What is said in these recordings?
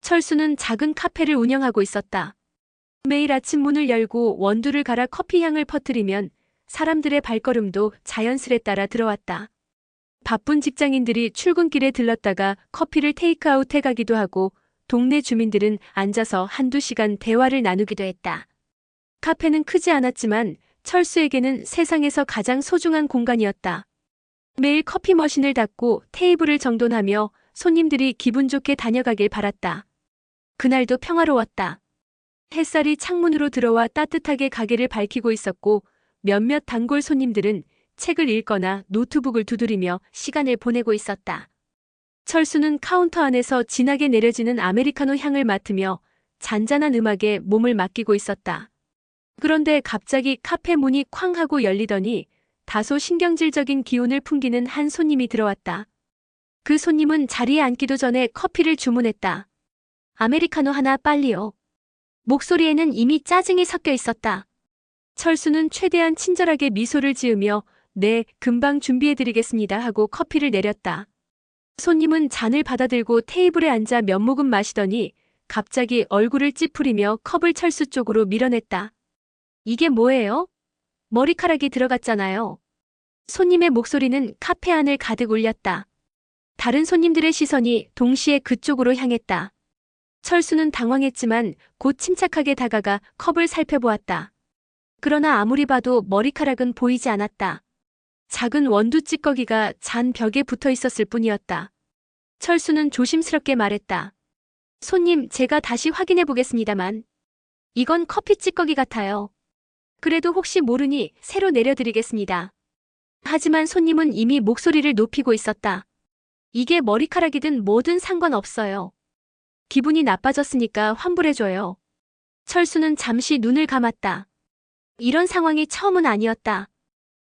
철수는 작은 카페를 운영하고 있었다. 매일 아침 문을 열고 원두를 갈아 커피 향을 퍼뜨리면 사람들의 발걸음도 자연스레 따라 들어왔다. 바쁜 직장인들이 출근길에 들렀다가 커피를 테이크아웃 해가기도 하고 동네 주민들은 앉아서 한두 시간 대화를 나누기도 했다. 카페는 크지 않았지만 철수에게는 세상에서 가장 소중한 공간이었다. 매일 커피 머신을 닫고 테이블을 정돈하며 손님들이 기분 좋게 다녀가길 바랐다. 그날도 평화로웠다. 햇살이 창문으로 들어와 따뜻하게 가게를 밝히고 있었고 몇몇 단골 손님들은 책을 읽거나 노트북을 두드리며 시간을 보내고 있었다. 철수는 카운터 안에서 진하게 내려지는 아메리카노 향을 맡으며 잔잔한 음악에 몸을 맡기고 있었다. 그런데 갑자기 카페 문이 쾅 하고 열리더니 다소 신경질적인 기운을 풍기는 한 손님이 들어왔다. 그 손님은 자리에 앉기도 전에 커피를 주문했다. 아메리카노 하나 빨리요. 목소리에는 이미 짜증이 섞여 있었다. 철수는 최대한 친절하게 미소를 지으며 네, 금방 준비해드리겠습니다 하고 커피를 내렸다. 손님은 잔을 받아들고 테이블에 앉아 몇 모금 마시더니 갑자기 얼굴을 찌푸리며 컵을 철수 쪽으로 밀어냈다. 이게 뭐예요? 머리카락이 들어갔잖아요. 손님의 목소리는 카페 안을 가득 울렸다. 다른 손님들의 시선이 동시에 그쪽으로 향했다. 철수는 당황했지만 곧 침착하게 다가가 컵을 살펴보았다. 그러나 아무리 봐도 머리카락은 보이지 않았다. 작은 원두 찌꺼기가 잔 벽에 붙어 있었을 뿐이었다. 철수는 조심스럽게 말했다. 손님, 제가 다시 확인해 보겠습니다만. 이건 커피 찌꺼기 같아요. 그래도 혹시 모르니 새로 내려드리겠습니다. 하지만 손님은 이미 목소리를 높이고 있었다. 이게 머리카락이든 뭐든 상관없어요. 기분이 나빠졌으니까 환불해줘요. 철수는 잠시 눈을 감았다. 이런 상황이 처음은 아니었다.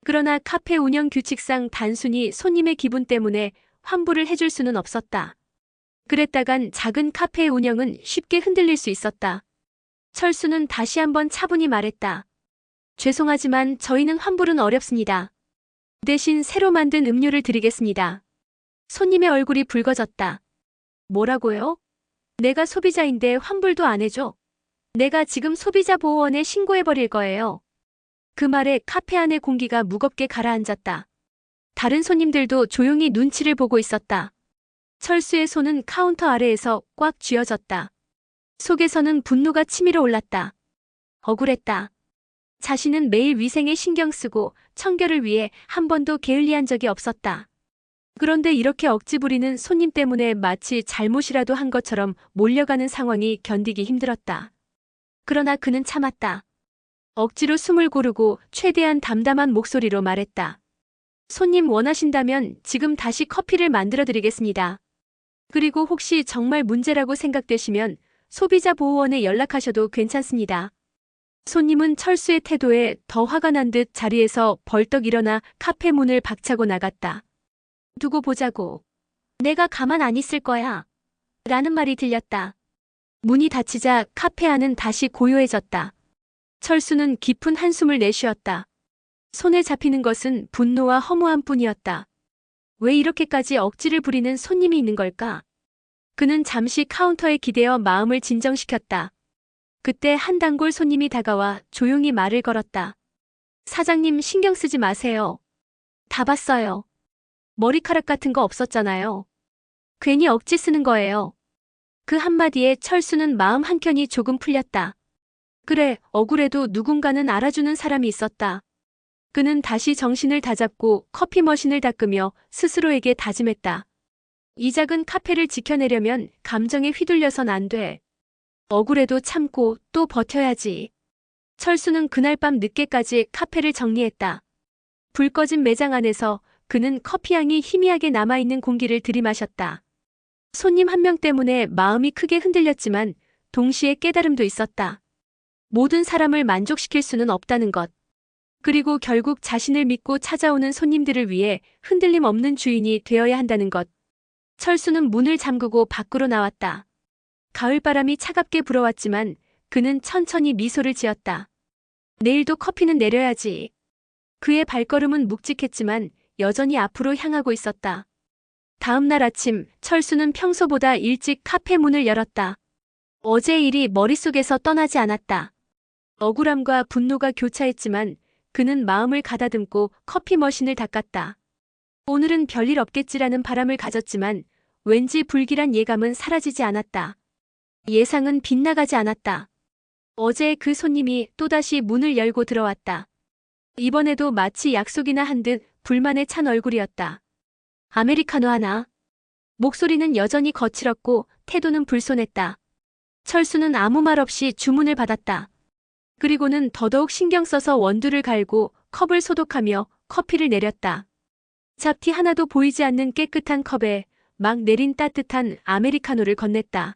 그러나 카페 운영 규칙상 단순히 손님의 기분 때문에 환불을 해줄 수는 없었다. 그랬다간 작은 카페의 운영은 쉽게 흔들릴 수 있었다. 철수는 다시 한번 차분히 말했다. 죄송하지만 저희는 환불은 어렵습니다. 대신 새로 만든 음료를 드리겠습니다. 손님의 얼굴이 붉어졌다. 뭐라고요? 내가 소비자인데 환불도 안 해줘. 내가 지금 소비자보호원에 신고해버릴 거예요. 그 말에 카페 안의 공기가 무겁게 가라앉았다. 다른 손님들도 조용히 눈치를 보고 있었다. 철수의 손은 카운터 아래에서 꽉 쥐어졌다. 속에서는 분노가 치밀어 올랐다. 억울했다. 자신은 매일 위생에 신경 쓰고 청결을 위해 한 번도 게을리한 적이 없었다. 그런데 이렇게 억지 부리는 손님 때문에 마치 잘못이라도 한 것처럼 몰려가는 상황이 견디기 힘들었다. 그러나 그는 참았다. 억지로 숨을 고르고 최대한 담담한 목소리로 말했다. 손님 원하신다면 지금 다시 커피를 만들어 드리겠습니다. 그리고 혹시 정말 문제라고 생각되시면 소비자보호원에 연락하셔도 괜찮습니다. 손님은 철수의 태도에 더 화가 난 듯 자리에서 벌떡 일어나 카페 문을 박차고 나갔다. 두고 보자고. 내가 가만 안 있을 거야. 라는 말이 들렸다. 문이 닫히자 카페 안은 다시 고요해졌다. 철수는 깊은 한숨을 내쉬었다. 손에 잡히는 것은 분노와 허무함 뿐이었다. 왜 이렇게까지 억지를 부리는 손님이 있는 걸까? 그는 잠시 카운터에 기대어 마음을 진정시켰다. 그때 한 단골 손님이 다가와 조용히 말을 걸었다. 사장님 신경 쓰지 마세요. 다 봤어요. 머리카락 같은 거 없었잖아요. 괜히 억지 쓰는 거예요. 그 한마디에 철수는 마음 한켠이 조금 풀렸다. 그래, 억울해도 누군가는 알아주는 사람이 있었다. 그는 다시 정신을 다잡고 커피 머신을 닦으며 스스로에게 다짐했다. 이 작은 카페를 지켜내려면 감정에 휘둘려선 안 돼. 억울해도 참고 또 버텨야지. 철수는 그날 밤 늦게까지 카페를 정리했다. 불 꺼진 매장 안에서 그는 커피향이 희미하게 남아있는 공기를 들이마셨다. 손님 한 명 때문에 마음이 크게 흔들렸지만 동시에 깨달음도 있었다. 모든 사람을 만족시킬 수는 없다는 것. 그리고 결국 자신을 믿고 찾아오는 손님들을 위해 흔들림 없는 주인이 되어야 한다는 것. 철수는 문을 잠그고 밖으로 나왔다. 가을바람이 차갑게 불어왔지만 그는 천천히 미소를 지었다. 내일도 커피는 내려야지. 그의 발걸음은 묵직했지만 여전히 앞으로 향하고 있었다. 다음 날 아침, 철수는 평소보다 일찍 카페 문을 열었다. 어제 일이 머릿속에서 떠나지 않았다. 억울함과 분노가 교차했지만 그는 마음을 가다듬고 커피 머신을 닦았다. 오늘은 별일 없겠지라는 바람을 가졌지만 왠지 불길한 예감은 사라지지 않았다. 예상은 빗나가지 않았다. 어제 그 손님이 또다시 문을 열고 들어왔다. 이번에도 마치 약속이나 한 듯 불만에 찬 얼굴이었다. 아메리카노 하나. 목소리는 여전히 거칠었고 태도는 불손했다. 철수는 아무 말 없이 주문을 받았다. 그리고는 더더욱 신경 써서 원두를 갈고 컵을 소독하며 커피를 내렸다. 잡티 하나도 보이지 않는 깨끗한 컵에 막 내린 따뜻한 아메리카노를 건넸다.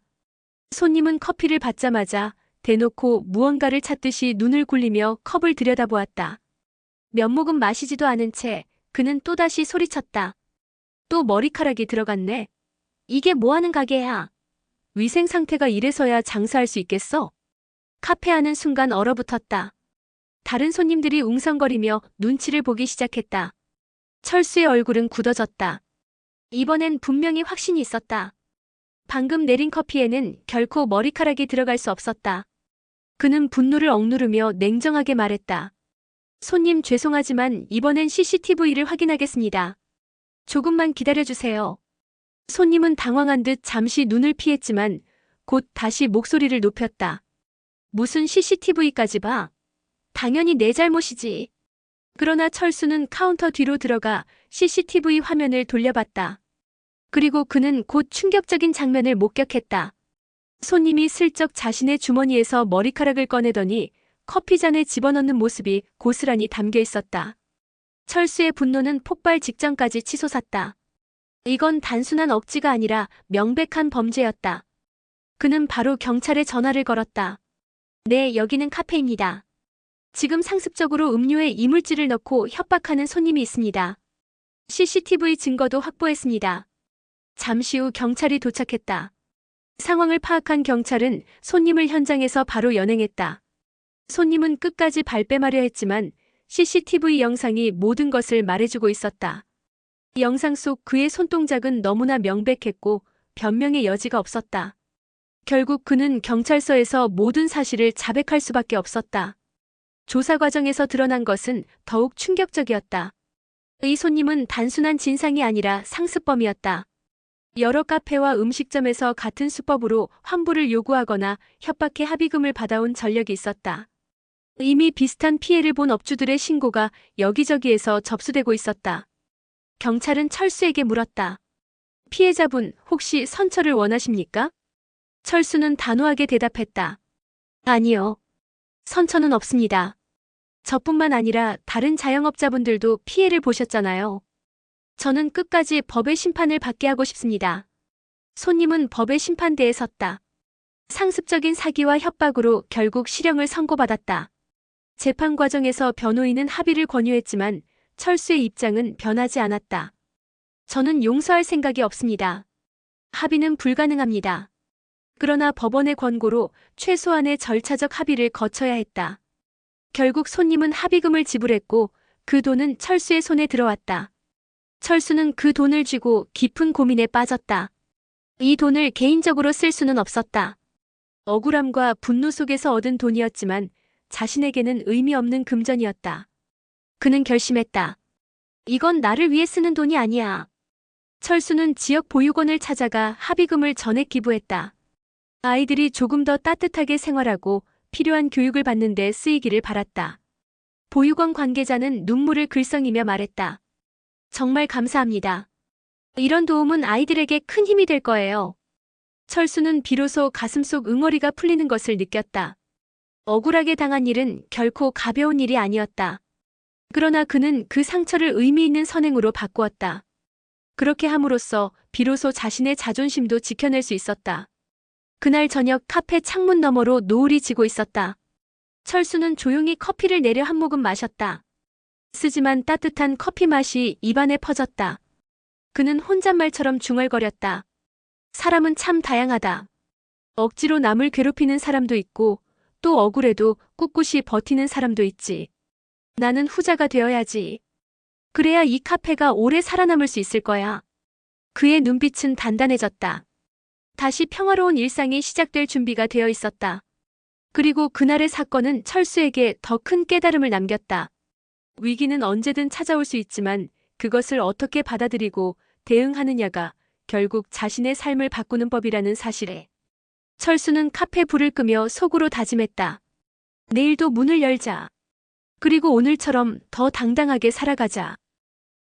손님은 커피를 받자마자 대놓고 무언가를 찾듯이 눈을 굴리며 컵을 들여다보았다. 몇 모금 마시지도 않은 채 그는 또다시 소리쳤다. 또 머리카락이 들어갔네. 이게 뭐하는 가게야? 위생 상태가 이래서야 장사할 수 있겠어? 카페 안은 순간 얼어붙었다. 다른 손님들이 웅성거리며 눈치를 보기 시작했다. 철수의 얼굴은 굳어졌다. 이번엔 분명히 확신이 있었다. 방금 내린 커피에는 결코 머리카락이 들어갈 수 없었다. 그는 분노를 억누르며 냉정하게 말했다. 손님 죄송하지만 이번엔 CCTV를 확인하겠습니다. 조금만 기다려주세요. 손님은 당황한 듯 잠시 눈을 피했지만 곧 다시 목소리를 높였다. 무슨 CCTV까지 봐? 당연히 내 잘못이지. 그러나 철수는 카운터 뒤로 들어가 CCTV 화면을 돌려봤다. 그리고 그는 곧 충격적인 장면을 목격했다. 손님이 슬쩍 자신의 주머니에서 머리카락을 꺼내더니 커피잔에 집어넣는 모습이 고스란히 담겨 있었다. 철수의 분노는 폭발 직전까지 치솟았다. 이건 단순한 억지가 아니라 명백한 범죄였다. 그는 바로 경찰에 전화를 걸었다. 네, 여기는 카페입니다. 지금 상습적으로 음료에 이물질을 넣고 협박하는 손님이 있습니다. CCTV 증거도 확보했습니다. 잠시 후 경찰이 도착했다. 상황을 파악한 경찰은 손님을 현장에서 바로 연행했다. 손님은 끝까지 발뺌하려 했지만 CCTV 영상이 모든 것을 말해주고 있었다. 영상 속 그의 손동작은 너무나 명백했고 변명의 여지가 없었다. 결국 그는 경찰서에서 모든 사실을 자백할 수밖에 없었다. 조사 과정에서 드러난 것은 더욱 충격적이었다. 이 손님은 단순한 진상이 아니라 상습범이었다. 여러 카페와 음식점에서 같은 수법으로 환불을 요구하거나 협박해 합의금을 받아온 전력이 있었다. 이미 비슷한 피해를 본 업주들의 신고가 여기저기에서 접수되고 있었다. 경찰은 철수에게 물었다. 피해자분 혹시 선처를 원하십니까? 철수는 단호하게 대답했다. 아니요. 선처는 없습니다. 저뿐만 아니라 다른 자영업자분들도 피해를 보셨잖아요. 저는 끝까지 법의 심판을 받게 하고 싶습니다. 손님은 법의 심판대에 섰다. 상습적인 사기와 협박으로 결국 실형을 선고받았다. 재판 과정에서 변호인은 합의를 권유했지만 철수의 입장은 변하지 않았다. 저는 용서할 생각이 없습니다. 합의는 불가능합니다. 그러나 법원의 권고로 최소한의 절차적 합의를 거쳐야 했다. 결국 손님은 합의금을 지불했고 그 돈은 철수의 손에 들어왔다. 철수는 그 돈을 쥐고 깊은 고민에 빠졌다. 이 돈을 개인적으로 쓸 수는 없었다. 억울함과 분노 속에서 얻은 돈이었지만 자신에게는 의미 없는 금전이었다. 그는 결심했다. 이건 나를 위해 쓰는 돈이 아니야. 철수는 지역 보육원을 찾아가 합의금을 전액 기부했다. 아이들이 조금 더 따뜻하게 생활하고 필요한 교육을 받는 데 쓰이기를 바랐다. 보육원 관계자는 눈물을 글썽이며 말했다. 정말 감사합니다. 이런 도움은 아이들에게 큰 힘이 될 거예요. 철수는 비로소 가슴속 응어리가 풀리는 것을 느꼈다. 억울하게 당한 일은 결코 가벼운 일이 아니었다. 그러나 그는 그 상처를 의미 있는 선행으로 바꾸었다. 그렇게 함으로써 비로소 자신의 자존심도 지켜낼 수 있었다. 그날 저녁 카페 창문 너머로 노을이 지고 있었다. 철수는 조용히 커피를 내려 한 모금 마셨다. 쓰지만 따뜻한 커피 맛이 입안에 퍼졌다. 그는 혼잣말처럼 중얼거렸다. 사람은 참 다양하다. 억지로 남을 괴롭히는 사람도 있고 또 억울해도 꿋꿋이 버티는 사람도 있지. 나는 후자가 되어야지. 그래야 이 카페가 오래 살아남을 수 있을 거야. 그의 눈빛은 단단해졌다. 다시 평화로운 일상이 시작될 준비가 되어 있었다. 그리고 그날의 사건은 철수에게 더 큰 깨달음을 남겼다. 위기는 언제든 찾아올 수 있지만 그것을 어떻게 받아들이고 대응하느냐가 결국 자신의 삶을 바꾸는 법이라는 사실에. 철수는 카페 불을 끄며 속으로 다짐했다. 내일도 문을 열자. 그리고 오늘처럼 더 당당하게 살아가자.